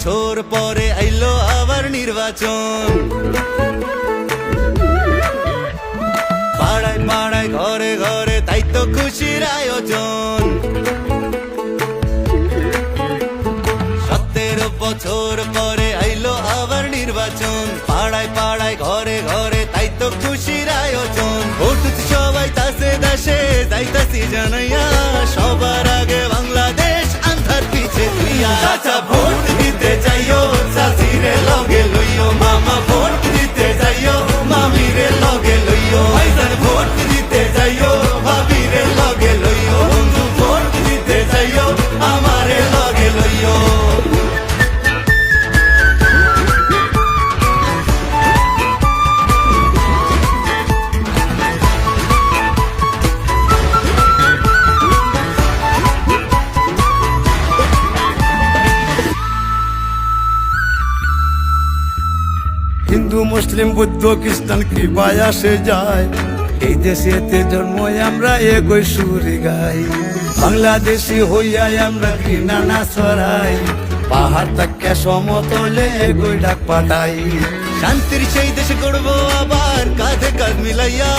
বছর পরে আইলো আবার নির্বাচন। পাড়ায় পাড়ায় ঘরে ঘরে তাই তো খুশির আয়োজন। 17 বছর পরে আইলো আবার নির্বাচন। পাড়ায় পাড়ায় ঘরে ঘরে তাই তো খুশির আয়োজন। ভোট সবাই তাসে দেশে যাইতাছি জানাইয়া, সবার আগে বাংলাদেশ আন্ধার পিছে তুইয়া। চাচা ভোট দিতে যাইও, চাচিরে লগে লইও, মামা ভোট দিতে যাইও, মামিরে লগে লইও, ভাইজান ভোট দিতে যাইও, ভাবিরে লগে লইও, বন্ধু ভোট দিতে যাইও, আমারে লগে লইও। হিন্দু মুসলিম বৌদ্ধ খ্রিস্টান কৃপায় আসে যায়, এই দেশেতে জন্ম আমরা একই সুরে গাই। বাংলাদেশি হইয়া আমরা ঘৃণা না ছড়াই, পাহাড় থেকে সমতলে একই ডাক পাঠাই। শান্তির সেই দেশ গড়বো আবার কাঁধে কাঁধ মিলাইয়া,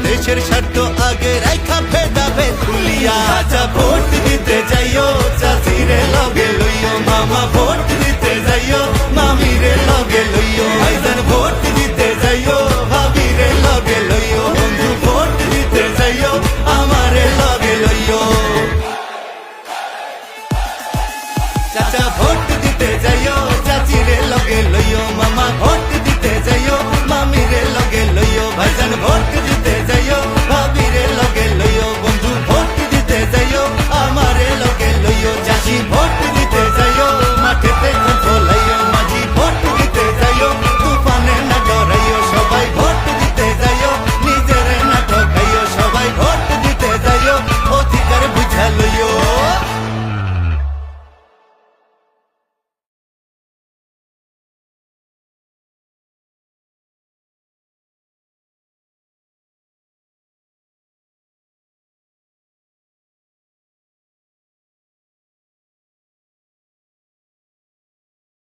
দেশের স্বার্থ আগে রাখা ভেদা ভেদ ভুলিয়া। চাচা ভোট দিতে যাইও, চাচিরে লগে লইও, মামা ভোট দিতে যাইও, মামিরে লগে লইও, ভাইজান ভোট